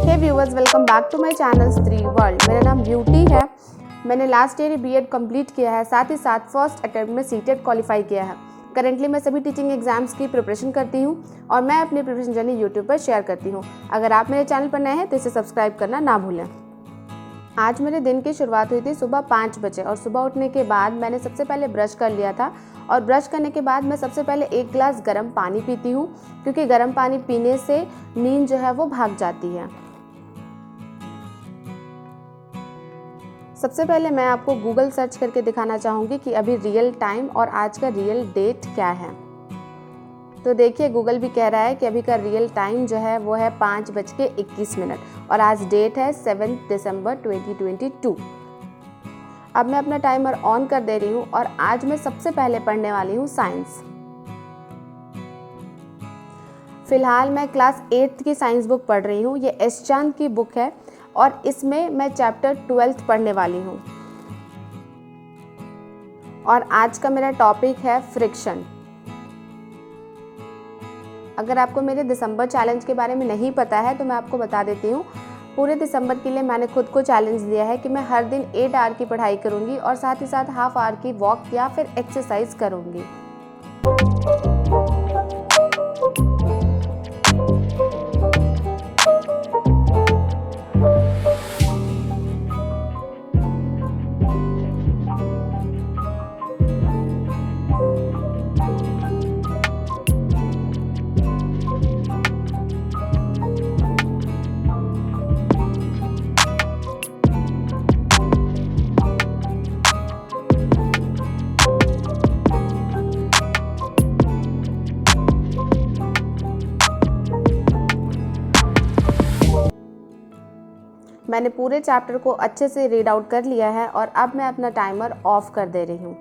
Hey viewers, welcome back to my channel Stree world. मेरा नाम beauty है। मैंने लास्ट ईयर बीएड कंप्लीट किया है, साथ ही साथ फर्स्ट अटेम्प्ट में सीटेट क्वालिफाई किया है। करंटली मैं सभी टीचिंग एग्जाम्स की प्रिपरेशन करती हूँ और मैं अपनी प्रिपरेशन जर्नी यूट्यूब पर शेयर करती हूँ। अगर आप मेरे चैनल पर नए हैं तो इसे सब्सक्राइब करना ना भूलें। आज मेरे दिन की शुरुआत हुई थी सुबह 5 बजे और सुबह उठने के बाद मैंने सबसे पहले ब्रश कर लिया था और ब्रश करने के बाद मैं सबसे पहले 1 गिलास गर्म पानी पीती हूँ, क्योंकि गर्म पानी पीने से नींद जो है वो भाग जाती है। सबसे पहले मैं आपको गूगल सर्च करके दिखाना चाहूँगी कि अभी रियल टाइम और आज का रियल डेट क्या है। तो देखिए, गूगल भी कह रहा है कि अभी का रियल टाइम जो है वो है 5:21 और आज डेट है 7 दिसंबर 2022। अब मैं अपना टाइमर ऑन कर दे रही हूँ और आज मैं सबसे पहले पढ़ने वाली हूँ साइंस। फिलहाल मैं क्लास 8th की साइंस बुक पढ़ रही हूँ। ये एस चांद की बुक है और इसमें मैं चैप्टर 12th पढ़ने वाली हूँ और आज का मेरा टॉपिक है फ्रिक्शन। अगर आपको मेरे दिसंबर चैलेंज के बारे में नहीं पता है तो मैं आपको बता देती हूँ। पूरे दिसंबर के लिए मैंने खुद को चैलेंज दिया है कि मैं हर दिन 8 आवर की पढ़ाई करूँगी और साथ ही साथ हाफ आवर की वॉक या फिर एक्सरसाइज करूँगी। मैंने पूरे चैप्टर को अच्छे से रीड आउट कर लिया है और अब मैं अपना टाइमर ऑफ कर दे रही हूँ।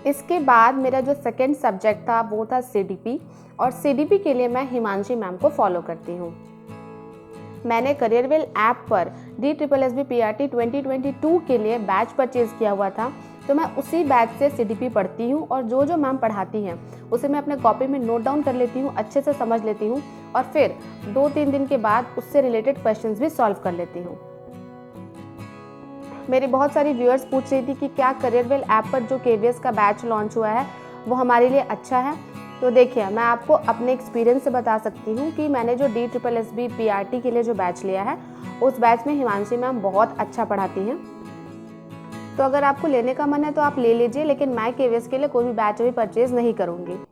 इसके बाद मेरा जो सेकंड सब्जेक्ट था वो था सीडीपी और सीडीपी के लिए मैं हिमांशी मैम को फॉलो करती हूँ। मैंने करियरवेल ऐप पर DSSB PRT 2022 के लिए बैच परचेज किया हुआ था, तो मैं उसी बैच से सीडीपी पढ़ती हूँ और जो जो मैम पढ़ाती हैं उसे मैं अपने कॉपी में नोट डाउन कर लेती हूँ, अच्छे से समझ लेती हूँ और फिर 2-3 दिन के बाद उससे रिलेटेड क्वेश्चंस भी सॉल्व कर लेती हूँ। मेरी बहुत सारी व्यूअर्स पूछ रही थी कि क्या करियरवेल ऐप पर जो KVS का बैच लॉन्च हुआ है वो हमारे लिए अच्छा है। तो देखिए, मैं आपको अपने एक्सपीरियंस से बता सकती हूँ कि मैंने जो DSSB PRT के लिए जो बैच लिया है उस बैच में हिमांशी मैम बहुत अच्छा पढ़ाती हैं। तो अगर आपको लेने का मन है तो आप ले लीजिए, लेकिन मैं KVS के लिए कोई भी बैच अभी परचेज नहीं करूँगी।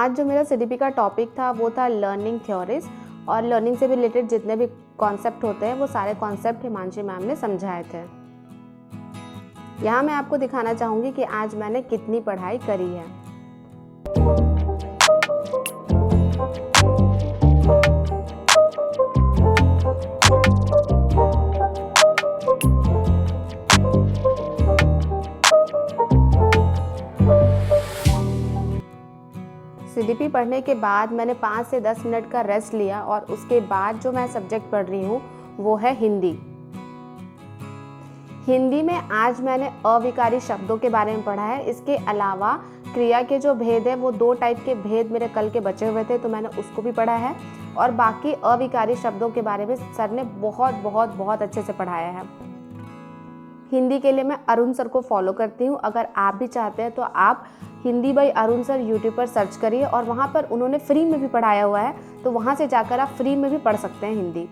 आज जो मेरा CDP का टॉपिक था वो था लर्निंग थ्योरीज, और लर्निंग से रिलेटेड जितने भी कॉन्सेप्ट होते हैं वो सारे कॉन्सेप्ट हिमांशी मैम ने समझाए थे। यहाँ मैं आपको दिखाना चाहूँगी कि आज मैंने कितनी पढ़ाई करी है। CDP पढ़ने के बाद मैंने 5 से 10 मिनट का रेस्ट लिया और उसके बाद जो मैं सब्जेक्ट पढ़ रही हूँ वो है हिंदी। हिंदी में आज मैंने अविकारी शब्दों के बारे में पढ़ा है। इसके अलावा क्रिया के जो भेद है वो 2 टाइप के भेद मेरे कल के बचे हुए थे, तो मैंने उसको भी पढ़ा है। और बाकी अविकारी शब्दों के बारे में सर ने बहुत अच्छे से पढ़ाया है। हिंदी के लिए मैं अरुण सर को फॉलो करती हूँ। अगर आप भी चाहते हैं तो आप Hindi by Arun sir YouTube पर सर्च करिए, और वहाँ पर उन्होंने फ्री में भी पढ़ाया हुआ है, तो वहाँ से जाकर आप फ्री में भी पढ़ सकते हैं हिंदी।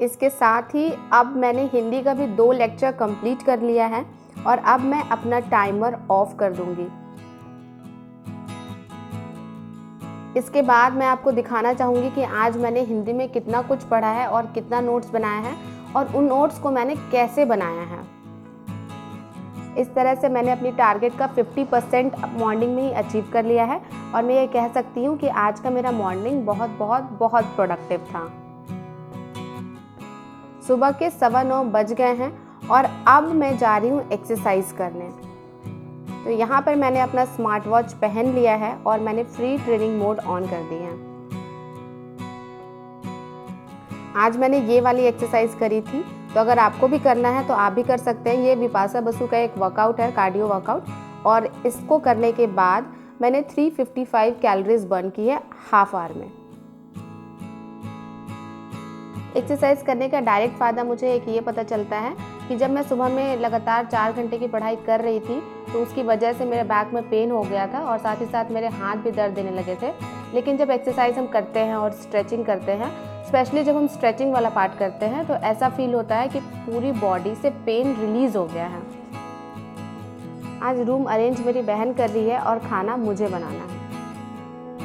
इसके साथ ही अब मैंने हिंदी का भी 2 लेक्चर कंप्लीट कर लिया है, और अब मैं अपना टाइमर ऑफ कर दूंगी। इसके बाद मैं आपको दिखाना चाहूँगी कि आज मैंने हिंदी में कितना कुछ पढ़ा है और कितना नोट्स बनाया है, और उन नोट्स को मैंने कैसे बनाया है। इस तरह से मैंने अपनी टारगेट का 50% मॉर्निंग में ही अचीव कर लिया है, और मैं ये कह सकती हूँ कि आज का मेरा मॉर्निंग बहुत प्रोडक्टिव था। सुबह के 9:15 बज गए हैं और अब मैं जा रही हूँ एक्सरसाइज करने। तो यहाँ पर मैंने अपना स्मार्ट वॉच पहन लिया है और मैंने फ्री ट्रेनिंग मोड ऑन कर दिया है। आज मैंने ये वाली एक्सरसाइज करी थी, तो अगर आपको भी करना है तो आप भी कर सकते हैं। ये विपाशा बसु का एक वर्कआउट है, कार्डियो वर्कआउट, और इसको करने के बाद मैंने 355 कैलोरीज बर्न की है हाफ आवर में। एक्सरसाइज करने का डायरेक्ट फ़ायदा मुझे एक ये पता चलता है कि जब मैं सुबह में लगातार 4 घंटे की पढ़ाई कर रही थी तो उसकी वजह से मेरे बैक में पेन हो गया था, और साथ ही साथ मेरे हाथ भी दर्द देने लगे थे। लेकिन जब एक्सरसाइज हम करते हैं और स्ट्रेचिंग करते हैं, स्पेशली जब हम स्ट्रेचिंग वाला पार्ट करते हैं, तो ऐसा फील होता है कि पूरी बॉडी से पेन रिलीज़ हो गया है। आज रूम अरेंज मेरी बहन कर रही है और खाना मुझे बनाना है।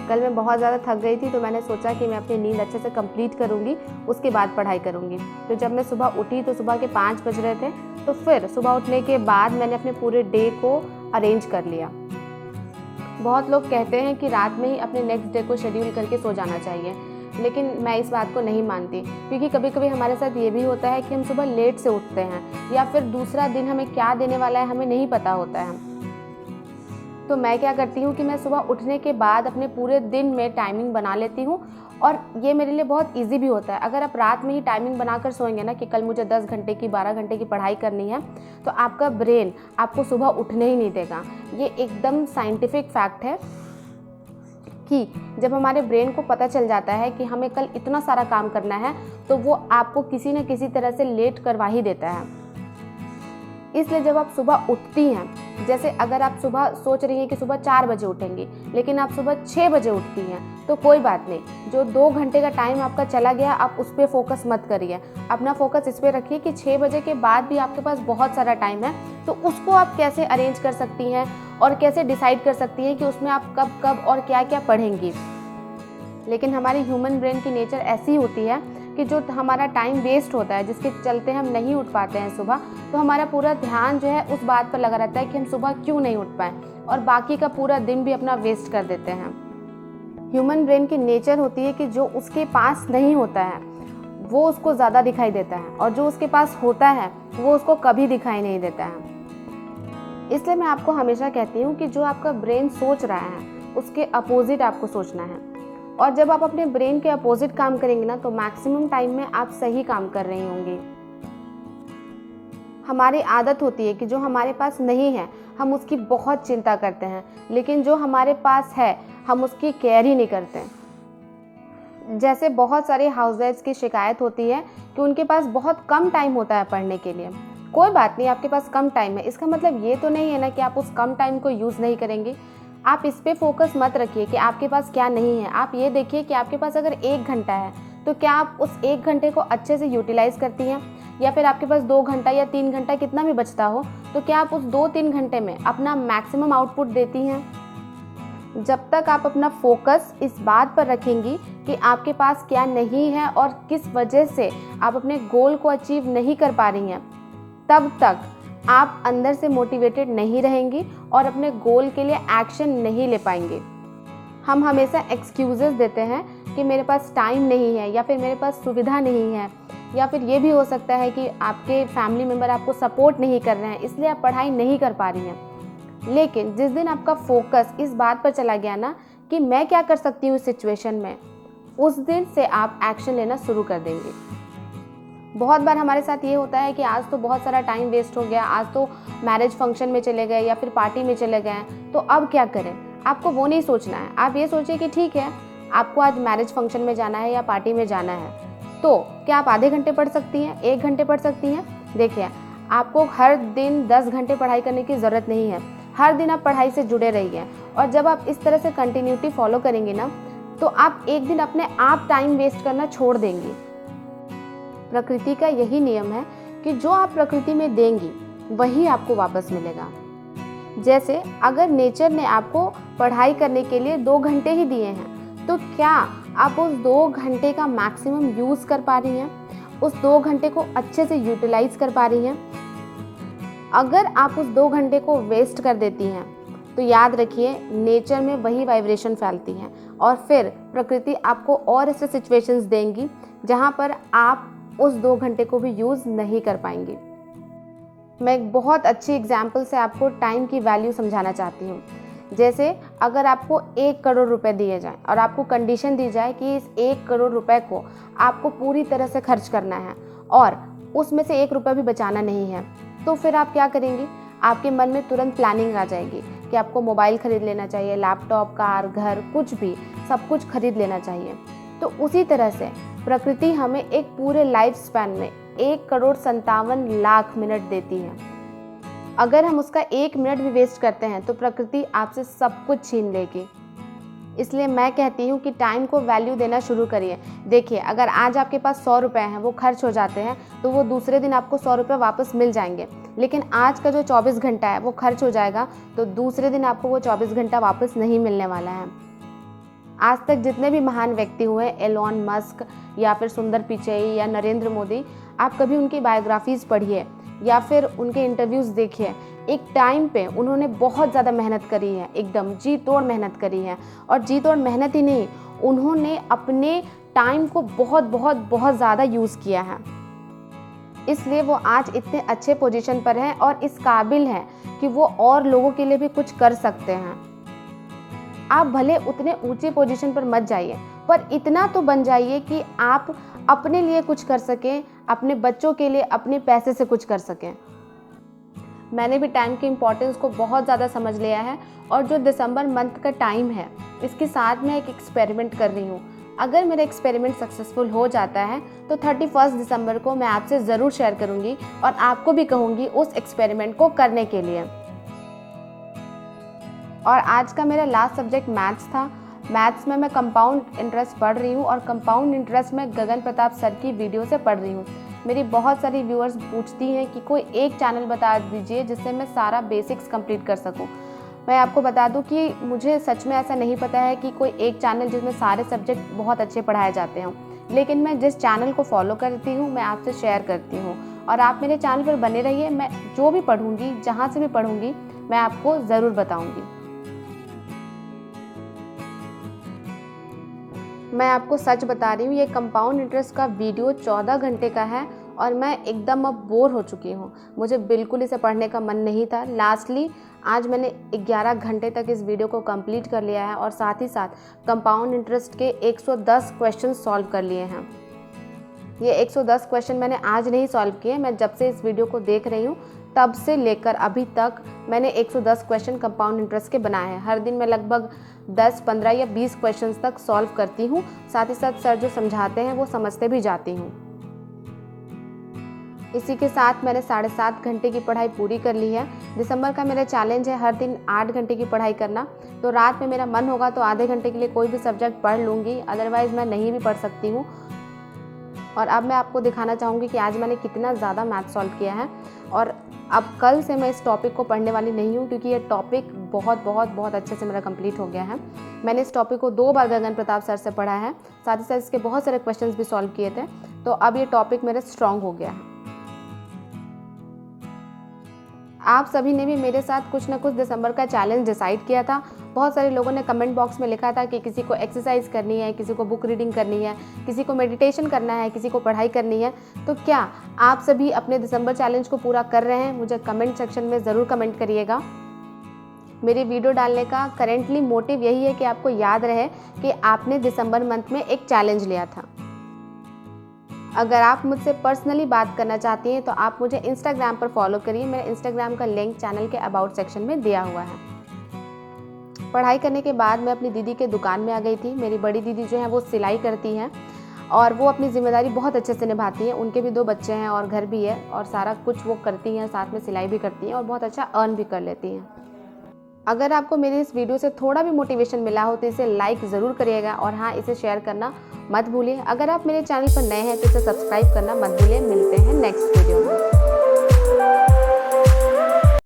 कल मैं बहुत ज़्यादा थक गई थी, तो मैंने सोचा कि मैं अपनी नींद अच्छे से कंप्लीट करूँगी, उसके बाद पढ़ाई करूँगी। तो जब मैं सुबह उठी तो सुबह के 5 बज रहे थे, तो फिर सुबह उठने के बाद मैंने अपने पूरे डे को अरेंज कर लिया। बहुत लोग कहते हैं कि रात में ही अपने नेक्स्ट डे को शेड्यूल करके सो जाना चाहिए, लेकिन मैं इस बात को नहीं मानती, क्योंकि कभी कभी हमारे साथ ये भी होता है कि हम सुबह लेट से उठते हैं, या फिर दूसरा दिन हमें क्या देने वाला है हमें नहीं पता होता है। तो मैं क्या करती हूँ कि मैं सुबह उठने के बाद अपने पूरे दिन में टाइमिंग बना लेती हूँ, और ये मेरे लिए बहुत इजी भी होता है। अगर आप रात में ही टाइमिंग बनाकर सोएंगे ना कि कल मुझे 10 घंटे की 12 घंटे की पढ़ाई करनी है, तो आपका ब्रेन आपको सुबह उठने ही नहीं देगा। ये एकदम साइंटिफिक फैक्ट है कि जब हमारे ब्रेन को पता चल जाता है कि हमें कल इतना सारा काम करना है, तो वो आपको किसी न किसी तरह से लेट करवा ही देता है। इसलिए जब आप सुबह उठती हैं जैसे अगर आप सुबह सोच रही हैं कि सुबह 4 बजे उठेंगी, लेकिन आप सुबह 6 बजे उठती हैं, तो कोई बात नहीं, जो 2 घंटे का टाइम आपका चला गया आप उस पर फोकस मत करिए। अपना फोकस इस पर रखिए कि 6 बजे के बाद भी आपके पास बहुत सारा टाइम है, तो उसको आप कैसे अरेंज कर सकती हैं और कैसे डिसाइड कर सकती हैं कि उसमें आप कब कब और क्या क्या पढ़ेंगी। लेकिन हमारी ह्यूमन ब्रेन की नेचर ऐसी होती है कि जो हमारा टाइम वेस्ट होता है, जिसके चलते हम नहीं उठ पाते हैं सुबह, तो हमारा पूरा ध्यान जो है उस बात पर लगा रहता है कि हम सुबह क्यों नहीं उठ पाए, और बाकी का पूरा दिन भी अपना वेस्ट कर देते हैं। ह्यूमन ब्रेन की नेचर होती है कि जो उसके पास नहीं होता है वो उसको ज़्यादा दिखाई देता है, और जो उसके पास होता है वो उसको कभी दिखाई नहीं देता है। इसलिए मैं आपको हमेशा कहती हूँ कि जो आपका ब्रेन सोच रहा है उसके अपोजिट आपको सोचना है, और जब आप अपने ब्रेन के अपोजिट काम करेंगे ना, तो मैक्सिमम टाइम में आप सही काम कर रही होंगी। हमारी आदत होती है कि जो हमारे पास नहीं है हम उसकी बहुत चिंता करते हैं, लेकिन जो हमारे पास है हम उसकी केयर ही नहीं करते। जैसे बहुत सारे हाउसवाइफ्स की शिकायत होती है कि उनके पास बहुत कम टाइम होता है पढ़ने के लिए। कोई बात नहीं, आपके पास कम टाइम है, इसका मतलब ये तो नहीं है ना कि आप उस कम टाइम को यूज़ नहीं करेंगे। आप इस पे फोकस मत रखिए कि आपके पास क्या नहीं है। आप ये देखिए कि आपके पास अगर 1 घंटा है तो क्या आप उस 1 घंटे को अच्छे से यूटिलाइज़ करती हैं, या फिर आपके पास 2 घंटा या 3 घंटा कितना भी बचता हो, तो क्या आप उस 2-3 घंटे में अपना मैक्सिमम आउटपुट देती हैं। जब तक आप अपना फोकस इस बात पर रखेंगी कि आपके पास क्या नहीं है और किस वजह से आप अपने गोल को अचीव नहीं कर पा रही हैं, तब तक आप अंदर से मोटिवेटेड नहीं रहेंगी और अपने गोल के लिए एक्शन नहीं ले पाएंगे। हम हमेशा एक्सक्यूजेस देते हैं कि मेरे पास टाइम नहीं है, या फिर मेरे पास सुविधा नहीं है, या फिर ये भी हो सकता है कि आपके फैमिली मेम्बर आपको सपोर्ट नहीं कर रहे हैं, इसलिए आप पढ़ाई नहीं कर पा रही हैं। लेकिन जिस दिन आपका फोकस इस बात पर चला गया ना कि मैं क्या कर सकती हूँ इस सिचुएशन में, उस दिन से आप एक्शन लेना शुरू कर देंगे। बहुत बार हमारे साथ ये होता है कि आज तो बहुत सारा टाइम वेस्ट हो गया, आज तो मैरिज फंक्शन में चले गए या फिर पार्टी में चले गए, तो अब क्या करें। आपको वो नहीं सोचना है। आप ये सोचिए कि ठीक है, आपको आज मैरिज फंक्शन में जाना है या पार्टी में जाना है, तो क्या आप आधे घंटे पढ़ सकती हैं, 1 घंटे पढ़ सकती हैं। देखिए, आपको हर दिन 10 घंटे पढ़ाई करने की ज़रूरत नहीं है। हर दिन आप पढ़ाई से जुड़े रहिए, और जब आप इस तरह से कंटिन्यूटी फॉलो करेंगे ना, तो आप एक दिन अपने आप टाइम वेस्ट करना छोड़ देंगी। प्रकृति का यही नियम है कि जो आप प्रकृति में देंगी वही आपको वापस मिलेगा। जैसे अगर नेचर ने आपको पढ़ाई करने के लिए 2 घंटे ही दिए हैं, तो क्या आप उस 2 घंटे का मैक्सिमम यूज़ कर पा रही हैं, उस 2 घंटे को अच्छे से यूटिलाइज कर पा रही हैं। अगर आप उस 2 घंटे को वेस्ट कर देती हैं, तो याद रखिए नेचर में वही वाइब्रेशन फैलती है, और फिर प्रकृति आपको और ऐसे सिचुएशंस देंगी जहाँ पर आप उस 2 घंटे को भी यूज़ नहीं कर पाएंगी। मैं एक बहुत अच्छी एग्जाम्पल से आपको टाइम की वैल्यू समझाना चाहती हूँ। जैसे अगर आपको 1 करोड़ रुपए दिए जाएं और आपको कंडीशन दी जाए कि इस 1 करोड़ रुपए को आपको पूरी तरह से खर्च करना है और उसमें से 1 रुपया भी बचाना नहीं है, तो फिर आप क्या करेंगी। आपके मन में तुरंत प्लानिंग आ जाएगी कि आपको मोबाइल खरीद लेना चाहिए, लैपटॉप, कार, घर, कुछ भी, सब कुछ खरीद लेना चाहिए। तो उसी तरह से प्रकृति हमें एक पूरे लाइफ स्पैन में 1,57,00,000 मिनट देती है। अगर हम उसका 1 मिनट भी वेस्ट करते हैं तो प्रकृति आपसे सब कुछ छीन लेगी। इसलिए मैं कहती हूँ कि टाइम को वैल्यू देना शुरू करिए। देखिए, अगर आज आपके पास 100 रुपये हैं, वो खर्च हो जाते हैं, तो वो दूसरे दिन आपको 100 रुपये वापस मिल जाएंगे। लेकिन आज का जो 24 घंटा है वो खर्च हो जाएगा, तो दूसरे दिन आपको वो 24 घंटा वापस नहीं मिलने वाला है। आज तक जितने भी महान व्यक्ति हुए, एलोन मस्क या फिर सुंदर पिचई या नरेंद्र मोदी, आप कभी उनकी बायोग्राफीज़ पढ़िए या फिर उनके इंटरव्यूज़ देखिए। एक टाइम पे उन्होंने बहुत ज़्यादा मेहनत करी है, एकदम जी तोड़ मेहनत करी है। और जी तोड़ मेहनत ही नहीं, उन्होंने अपने टाइम को बहुत बहुत बहुत ज़्यादा यूज़ किया है। इसलिए वो आज इतने अच्छे पोजीशन पर हैं और इस काबिल हैं कि वो और लोगों के लिए भी कुछ कर सकते हैं। आप भले उतने ऊंचे पोजीशन पर मत जाइए, पर इतना तो बन जाइए कि आप अपने लिए कुछ कर सकें, अपने बच्चों के लिए अपने पैसे से कुछ कर सकें। मैंने भी टाइम की इम्पोर्टेंस को बहुत ज़्यादा समझ लिया है, और जो दिसंबर मंथ का टाइम है, इसके साथ मैं एक एक्सपेरिमेंट कर रही हूँ। अगर मेरा एक्सपेरिमेंट सक्सेसफुल हो जाता है तो 31 दिसंबर को मैं आपसे ज़रूर शेयर करूँगी और आपको भी कहूँगी उस एक्सपेरिमेंट को करने के लिए। और आज का मेरा लास्ट सब्जेक्ट मैथ्स था। मैथ्स में मैं कंपाउंड इंटरेस्ट पढ़ रही हूँ और कंपाउंड इंटरेस्ट में गगन प्रताप सर की वीडियो से पढ़ रही हूँ। मेरी बहुत सारी व्यूअर्स पूछती हैं कि कोई एक चैनल बता दीजिए जिससे मैं सारा बेसिक्स कंप्लीट कर सकूँ। मैं आपको बता दूं कि मुझे सच में ऐसा नहीं पता है कि कोई एक चैनल जिसमें सारे सब्जेक्ट बहुत अच्छे पढ़ाए जाते हों, लेकिन मैं जिस चैनल को फॉलो करती हूँ मैं आपसे शेयर करती हूँ और आप मेरे चैनल पर बने रहिए। मैं जो भी पढ़ूँगी, जहाँ से भी पढ़ूँगी, मैं आपको ज़रूर बताऊँगी। मैं आपको सच बता रही हूँ, ये कंपाउंड इंटरेस्ट का वीडियो 14 घंटे का है और मैं एकदम अब बोर हो चुकी हूँ। मुझे बिल्कुल इसे पढ़ने का मन नहीं था। लास्टली आज मैंने 11 घंटे तक इस वीडियो को कंप्लीट कर लिया है और साथ ही साथ कंपाउंड इंटरेस्ट के 110 क्वेश्चन सॉल्व कर लिए हैं। ये 110 क्वेश्चन मैंने आज नहीं सॉल्व किए, मैं जब से इस वीडियो को देख रही हूँ तब से लेकर अभी तक मैंने 110 क्वेश्चन कंपाउंड इंटरेस्ट के बनाए हैं। हर दिन मैं लगभग 10, 15 या 20 क्वेश्चंस तक सॉल्व करती हूँ। साथ ही साथ सर जो समझाते हैं वो समझते भी जाती हूँ। इसी के साथ मैंने 7.5 घंटे की पढ़ाई पूरी कर ली है। दिसंबर का मेरा चैलेंज है हर दिन 8 घंटे की पढ़ाई करना। तो रात में मेरा मन होगा तो आधे घंटे के लिए कोई भी सब्जेक्ट पढ़ लूँगी, अदरवाइज़ मैं नहीं भी पढ़ सकती हूँ। और अब मैं आपको दिखाना चाहूँगी कि आज मैंने कितना ज़्यादा मैथ सॉल्व किया है। और अब कल से मैं इस टॉपिक को पढ़ने वाली नहीं हूँ क्योंकि ये टॉपिक बहुत अच्छे से मेरा कंप्लीट हो गया है। मैंने इस टॉपिक को 2 बार गगन प्रताप सर से पढ़ा है, साथ ही साथ इसके बहुत सारे क्वेश्चंस भी सॉल्व किए थे। तो अब ये टॉपिक मेरा स्ट्रॉन्ग हो गया है। आप सभी ने भी मेरे साथ कुछ ना कुछ दिसंबर का चैलेंज डिसाइड किया था। बहुत सारे लोगों ने कमेंट बॉक्स में लिखा था कि किसी को एक्सरसाइज करनी है, किसी को बुक रीडिंग करनी है, किसी को मेडिटेशन करना है, किसी को पढ़ाई करनी है। तो क्या आप सभी अपने दिसंबर चैलेंज को पूरा कर रहे हैं? मुझे कमेंट सेक्शन में ज़रूर कमेंट करिएगा। मेरी वीडियो डालने का करेंटली मोटिव यही है कि आपको याद रहे कि आपने दिसंबर मंथ में एक चैलेंज लिया था। अगर आप मुझसे पर्सनली बात करना चाहती हैं तो आप मुझे इंस्टाग्राम पर फॉलो करिए। मेरे इंस्टाग्राम का लिंक चैनल के अबाउट सेक्शन में दिया हुआ है। पढ़ाई करने के बाद मैं अपनी दीदी के दुकान में आ गई थी। मेरी बड़ी दीदी जो है वो सिलाई करती हैं और वो अपनी ज़िम्मेदारी बहुत अच्छे से निभाती हैं। उनके भी 2 बच्चे हैं और घर भी है और सारा कुछ वो करती हैं, साथ में सिलाई भी करती हैं और बहुत अच्छा अर्न भी कर लेती हैं। अगर आपको मेरी इस वीडियो से थोड़ा भी मोटिवेशन मिला हो तो इसे लाइक ज़रूर करिएगा और हाँ, इसे शेयर करना मत भूलिए। अगर आप मेरे चैनल पर नए हैं तो इसे सब्सक्राइब करना मत भूलिए। मिलते हैं नेक्स्ट वीडियो में।